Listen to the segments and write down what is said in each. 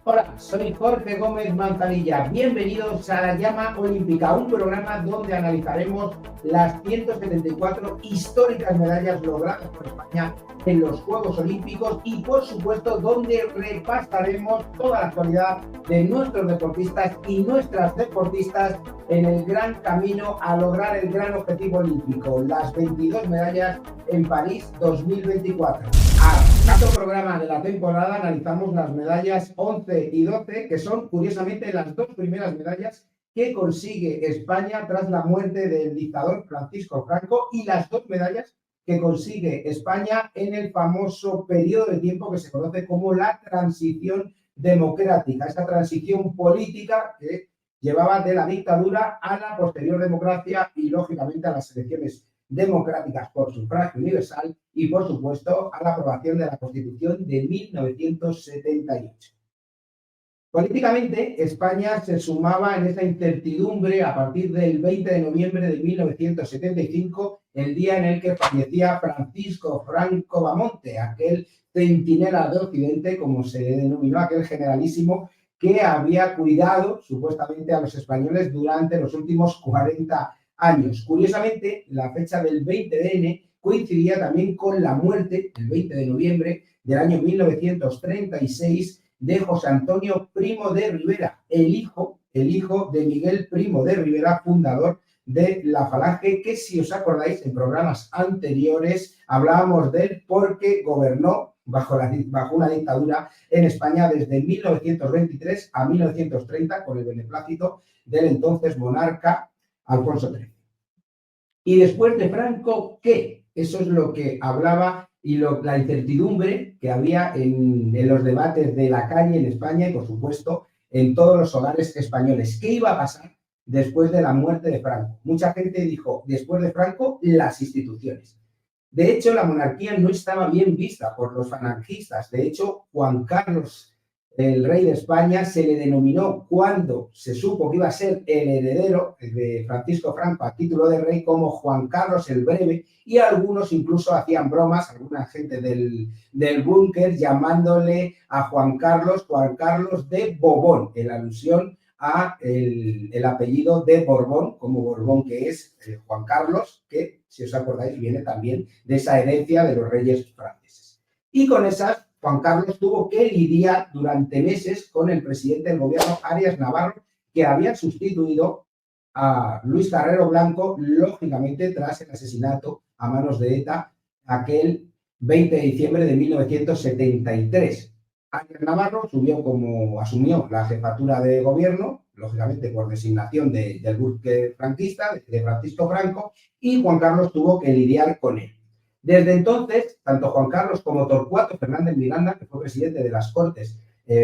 Hola, soy Jorge Gómez Manzanilla. Bienvenidos a La Llama Olímpica, un programa donde analizaremos las 174 históricas medallas logradas por España en los Juegos Olímpicos y, por supuesto, donde repasaremos toda la actualidad de nuestros deportistas y nuestras deportistas en el gran camino a lograr el gran objetivo olímpico, las 22 medallas en París 2024. Cuarto programa de la temporada analizamos las medallas 11 y 12, que son curiosamente las dos primeras medallas que consigue España tras la muerte del dictador Francisco Franco y las dos medallas que consigue España en el famoso periodo de tiempo que se conoce como la transición democrática, esta transición política que llevaba de la dictadura a la posterior democracia y, lógicamente, a las elecciones democráticas por sufragio universal y, por supuesto, a la aprobación de la Constitución de 1978. Políticamente, España se sumaba en esa incertidumbre a partir del 20 de noviembre de 1975, el día en el que fallecía Francisco Franco Bamonte, aquel centinela de Occidente, como se denominó, aquel generalísimo que había cuidado supuestamente a los españoles durante los últimos 40 años. Curiosamente, la fecha del 20N coincidía también con la muerte, el 20 de noviembre del año 1936, de José Antonio Primo de Rivera, el hijo de Miguel Primo de Rivera, fundador de la Falange, que, si os acordáis, en programas anteriores hablábamos de él porque gobernó bajo una dictadura en España desde 1923 a 1930 con el beneplácito del entonces monarca Alfonso XIII. Y después de Franco, ¿qué? Eso es lo que hablaba y la incertidumbre que había en los debates de la calle en España y, por supuesto, en todos los hogares españoles. ¿Qué iba a pasar después de la muerte de Franco? Mucha gente dijo, después de Franco, las instituciones. De hecho, la monarquía no estaba bien vista por los falangistas. De hecho, Juan Carlos, el rey de España, se le denominó, cuando se supo que iba a ser el heredero de Francisco Franco a título de rey, como Juan Carlos el Breve, y algunos incluso hacían bromas, alguna gente del búnker, llamándole a Juan Carlos de Bobón, en alusión a el apellido de Borbón, como Borbón que es Juan Carlos, que, si os acordáis, viene también de esa herencia de los reyes franceses. Y con esas, Juan Carlos tuvo que lidiar durante meses con el presidente del gobierno, Arias Navarro, que había sustituido a Luis Carrero Blanco, lógicamente tras el asesinato a manos de ETA aquel 20 de diciembre de 1973. Arias Navarro asumió la jefatura de gobierno, lógicamente por designación del buque franquista, de Francisco Franco, y Juan Carlos tuvo que lidiar con él. Desde entonces, tanto Juan Carlos como Torcuato Fernández Miranda, que fue presidente de las Cortes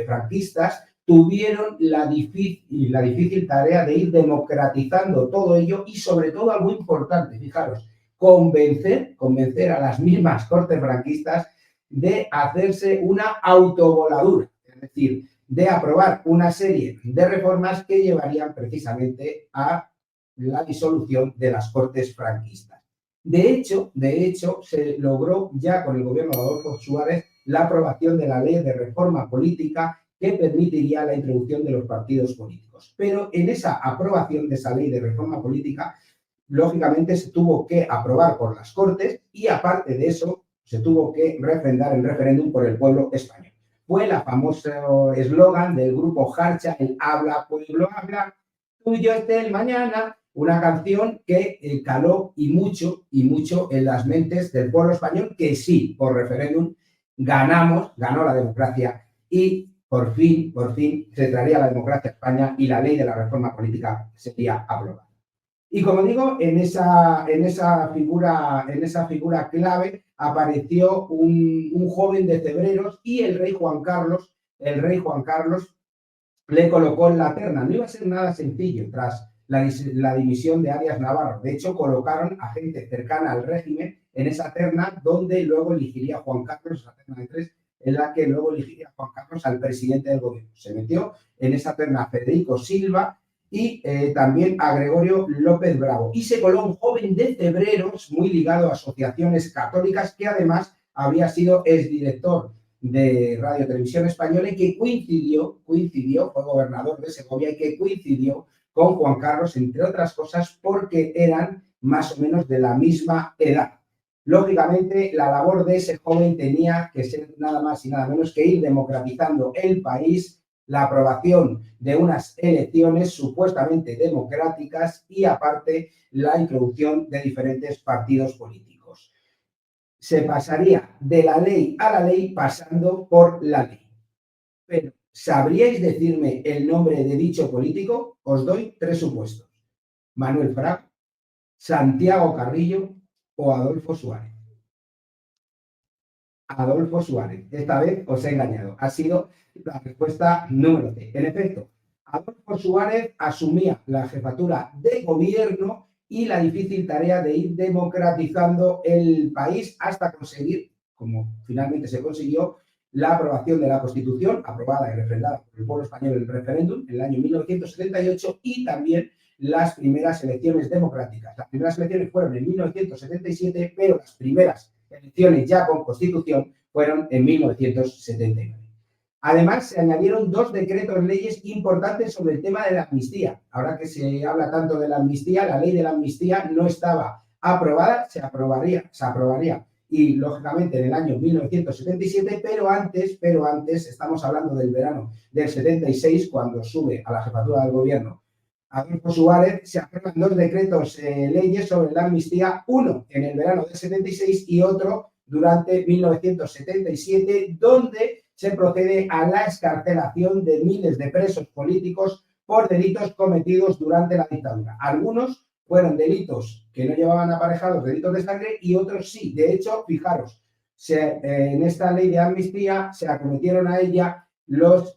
franquistas, tuvieron la difícil tarea de ir democratizando todo ello y, sobre todo, algo importante, fijaros, convencer a las mismas Cortes franquistas de hacerse una autovoladura, es decir, de aprobar una serie de reformas que llevarían precisamente a la disolución de las Cortes franquistas. De hecho, se logró ya con el gobierno de Adolfo Suárez la aprobación de la ley de reforma política que permitiría la introducción de los partidos políticos. Pero en esa aprobación de esa ley de reforma política, lógicamente se tuvo que aprobar por las Cortes y, aparte de eso, se tuvo que refrendar en referéndum por el pueblo español. Fue la famoso eslogan del grupo Jarcha, el habla, pueblo habla, tuyo es el mañana, una canción que caló y mucho en las mentes del pueblo español, que sí, por referéndum, ganó la democracia y por fin se traería la democracia a España y la ley de la reforma política sería aprobada. Y, como digo, en esa figura clave apareció un joven de Cebreros y el rey Juan Carlos le colocó en la terna. No iba a ser nada sencillo tras la dimisión de Arias Navarro. De hecho, colocaron a gente cercana al régimen en esa terna, donde luego elegiría Juan Carlos, esa terna de 3, en la que luego elegiría Juan Carlos al presidente del gobierno. Se metió en esa terna Federico Silva y también a Gregorio López Bravo. Y se coló un joven de Cebreros muy ligado a asociaciones católicas, que además había sido exdirector de Radio Televisión Española y que coincidió, fue gobernador de Segovia y que coincidió con Juan Carlos, entre otras cosas, porque eran más o menos de la misma edad. Lógicamente, la labor de ese joven tenía que ser nada más y nada menos que ir democratizando el país, la aprobación de unas elecciones supuestamente democráticas y, aparte, la introducción de diferentes partidos políticos. Se pasaría de la ley a la ley pasando por la ley. Pero, ¿sabríais decirme el nombre de dicho político? Os doy 3 supuestos: Manuel Fraga, Santiago Carrillo o Adolfo Suárez. Adolfo Suárez. Esta vez os he engañado. Ha sido la respuesta número C. En efecto, Adolfo Suárez asumía la jefatura de gobierno y la difícil tarea de ir democratizando el país hasta conseguir, como finalmente se consiguió, la aprobación de la Constitución, aprobada y refrendada por el pueblo español en el referéndum en el año 1978, y también las primeras elecciones democráticas. Las primeras elecciones fueron en 1977, pero las primeras elecciones ya con Constitución fueron en 1979. Además, se añadieron 2 decretos leyes importantes sobre el tema de la amnistía. Ahora que se habla tanto de la amnistía, la ley de la amnistía no estaba aprobada, se aprobaría y, lógicamente, en el año 1977, pero antes, estamos hablando del verano del 76, cuando sube a la jefatura del gobierno Adolfo Suárez, se aprueban 2 decretos leyes sobre la amnistía, uno en el verano del 76 y otro durante 1977, donde se procede a la excarcelación de miles de presos políticos por delitos cometidos durante la dictadura. Algunos fueron delitos que no llevaban aparejados delitos de sangre y otros sí. De hecho, fijaros, en esta ley de amnistía se acometieron a ella los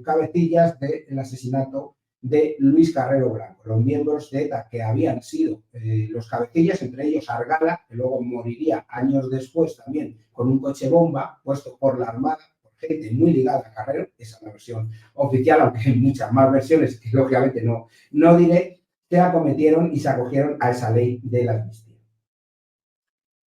cabecillas del asesinato de Luis Carrero Blanco, los miembros de ETA que habían sido los cabecillas, entre ellos Argala, que luego moriría años después también con un coche bomba puesto por la Armada, por gente muy ligada a Carrero. Esa es la versión oficial, aunque hay muchas más versiones que lógicamente no diré, que acometieron y se acogieron a esa ley de la amnistía.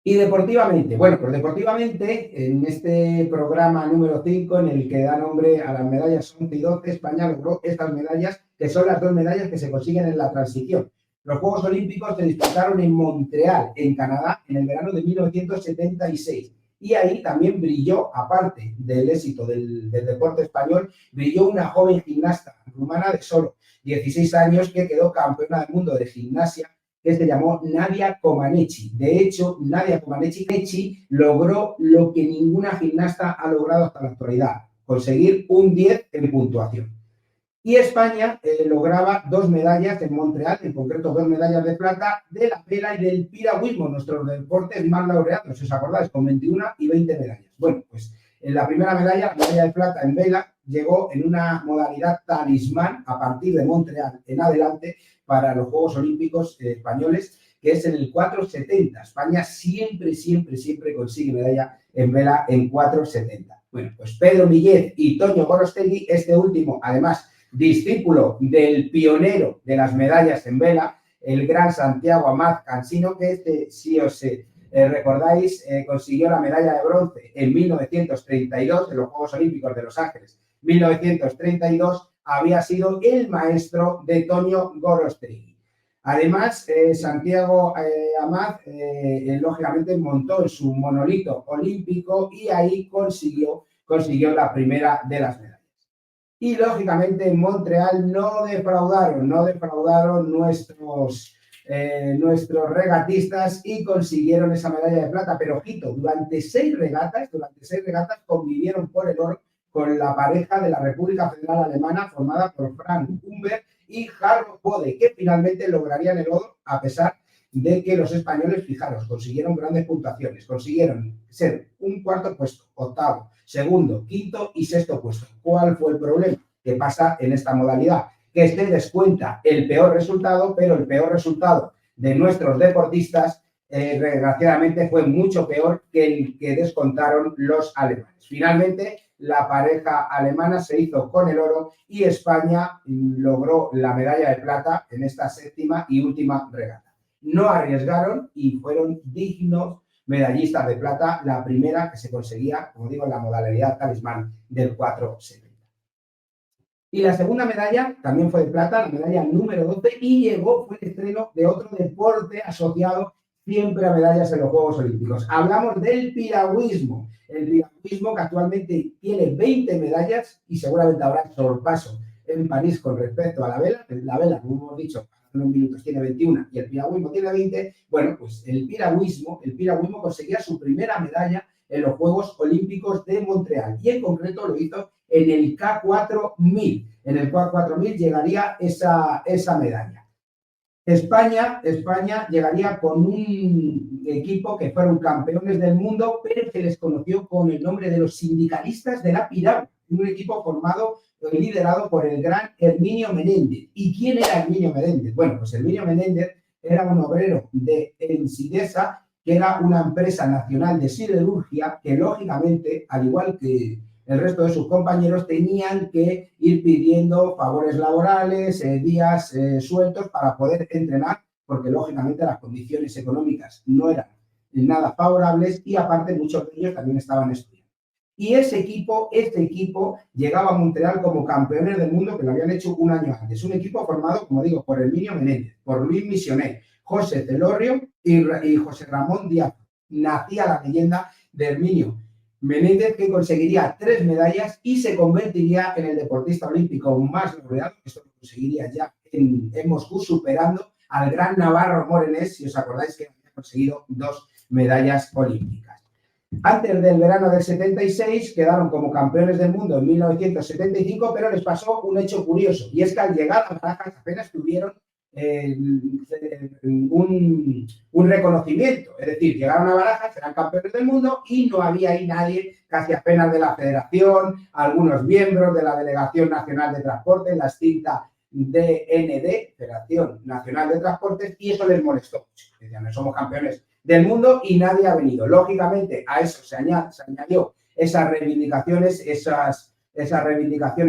Y deportivamente, bueno, pues deportivamente, en este programa número 5, en el que da nombre a las medallas 11 y 12, España logró estas medallas, que son las 2 medallas que se consiguen en la transición. Los Juegos Olímpicos se disputaron en Montreal, en Canadá, en el verano de 1976. Y ahí también brilló, aparte del éxito del deporte español, brilló una joven gimnasta rumana de solo 16 años que quedó campeona del mundo de gimnasia, que se llamó Nadia Comaneci. De hecho, Nadia Comaneci logró lo que ninguna gimnasta ha logrado hasta la actualidad: conseguir un 10 en puntuación. Y España lograba 2 medallas en Montreal, en concreto 2 medallas de plata de la vela y del piragüismo, nuestros deportes más laureados, si os acordáis, con 21 y 20 medallas. Bueno, pues en la primera medalla, la medalla de plata en vela, llegó en una modalidad talismán a partir de Montreal en adelante para los Juegos Olímpicos españoles, que es en el 470. España siempre consigue medalla en vela en 470. Bueno, pues Pedro Millez y Toño Gorostegui, este último, además, discípulo del pionero de las medallas en vela, el gran Santiago Amat Cansino, que si os recordáis, consiguió la medalla de bronce en 1932 en los Juegos Olímpicos de Los Ángeles. 1932, había sido el maestro de Toño Gorostegui. Además, Santiago Amat, lógicamente, montó en su monolito olímpico y ahí consiguió la primera de las medallas. Y, lógicamente, en Montreal no defraudaron nuestros regatistas y consiguieron esa medalla de plata. Pero, ojito, durante 6 regatas convivieron por el oro con la pareja de la República Federal Alemana, formada por Frank Humbert y Harro Bode, que finalmente lograrían el oro, a pesar de que los españoles, fijaros, consiguieron grandes puntuaciones, consiguieron ser un 4º puesto, 8º, 2º, 5º y 6º puesto. ¿Cuál fue el problema? ¿Qué pasa en esta modalidad? Que se descuenta el peor resultado, pero el peor resultado de nuestros deportistas, desgraciadamente, fue mucho peor que el que descontaron los alemanes. Finalmente, la pareja alemana se hizo con el oro y España logró la medalla de plata en esta 7ª y última regata. No arriesgaron y fueron dignos medallistas de plata, la primera que se conseguía, como digo, en la modalidad talismán del 470. Y la segunda medalla también fue de plata, la medalla número 12, y fue el estreno de otro deporte asociado siempre a medallas en los Juegos Olímpicos. Hablamos del piragüismo. El piragüismo que actualmente tiene 20 medallas y seguramente habrá sorpaso en París con respecto a la vela. La vela, como hemos dicho, hace unos minutos tiene 21 y el piragüismo tiene 20. Bueno, pues el piragüismo conseguía su primera medalla en los Juegos Olímpicos de Montreal y en concreto lo hizo en el K4000. En el K4000 llegaría esa medalla. España llegaría con un equipo que fueron campeones del mundo, pero que les conoció con el nombre de los sindicalistas de la Piragua, un equipo formado y liderado por el gran Herminio Menéndez. ¿Y quién era Herminio Menéndez? Bueno, pues Herminio Menéndez era un obrero de Ensidesa, que era una empresa nacional de siderurgia que, lógicamente, al igual que el resto de sus compañeros, tenían que ir pidiendo favores laborales, días sueltos para poder entrenar, porque lógicamente las condiciones económicas no eran nada favorables y aparte muchos de ellos también estaban estudiando. Y este equipo llegaba a Montreal como campeones del mundo, que lo habían hecho un año antes. Un equipo formado, como digo, por Herminio Menéndez, por Luis Misionet, José Telorrio y José Ramón Díaz. Nacía la leyenda de Herminio Menéndez, que conseguiría 3 medallas y se convertiría en el deportista olímpico más laureado. Esto lo conseguiría ya en Moscú, superando al gran Navarro Morenés, si os acordáis que había conseguido 2 medallas olímpicas. Antes del verano del 76 quedaron como campeones del mundo en 1975, pero les pasó un hecho curioso, y es que al llegar a Barajas apenas tuvieron un reconocimiento, es decir, llegaron a Barajas, eran campeones del mundo y no había ahí nadie, casi apenas de la federación, algunos miembros de la Delegación Nacional de Transporte, la extinta DND, Federación Nacional de Transportes, y eso les molestó. Decían, no somos campeones del mundo y nadie ha venido. Lógicamente, a eso se añadió esas reivindicaciones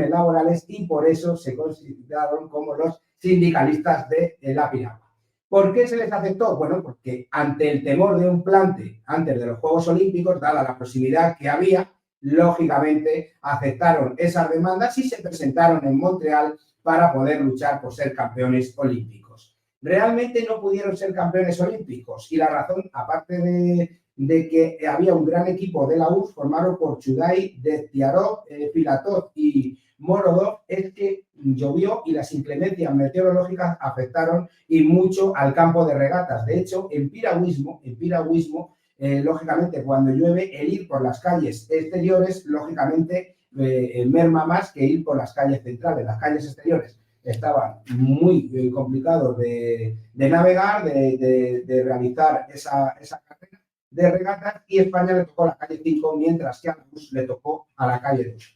laborales y por eso se consideraron como los sindicalistas de la Piragua. ¿Por qué se les aceptó? Bueno, porque ante el temor de un plante antes de los Juegos Olímpicos, dada la proximidad que había, lógicamente aceptaron esas demandas y se presentaron en Montreal para poder luchar por ser campeones olímpicos. Realmente no pudieron ser campeones olímpicos y la razón, aparte de que había un gran equipo de la URSS formado por Chudai, Degtярov, Filatov y Morodov, es que llovió y las inclemencias meteorológicas afectaron y mucho al campo de regatas. De hecho, en piragüismo, lógicamente, cuando llueve, el ir por las calles exteriores, lógicamente, merma más que ir por las calles centrales. Las calles exteriores estaban muy complicados de navegar, de realizar esa carrera de regatas, y España le tocó la calle 5, mientras que a la URSS le tocó a la calle 2.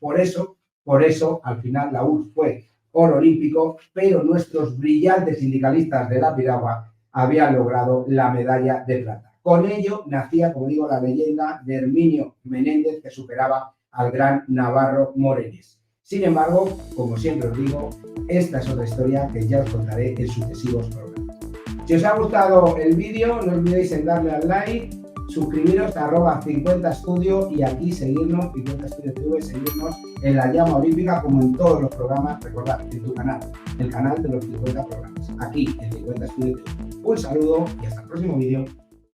Por eso, al final, la URSS fue oro olímpico, pero nuestros brillantes sindicalistas de la Piragua habían logrado la medalla de plata. Con ello nacía, como digo, la leyenda de Herminio Menéndez, que superaba al gran Navarro Morenés. Sin embargo, como siempre os digo, esta es otra historia que ya os contaré en sucesivos programas. Si os ha gustado el vídeo, no olvidéis en darle al like, suscribiros a @50estudio y aquí seguirnos, 50 Estudio TV, seguirnos en la llama olímpica como en todos los programas. Recordad, en tu canal, el canal de los 50 programas, aquí en 50 Estudio TV. Un saludo y hasta el próximo vídeo.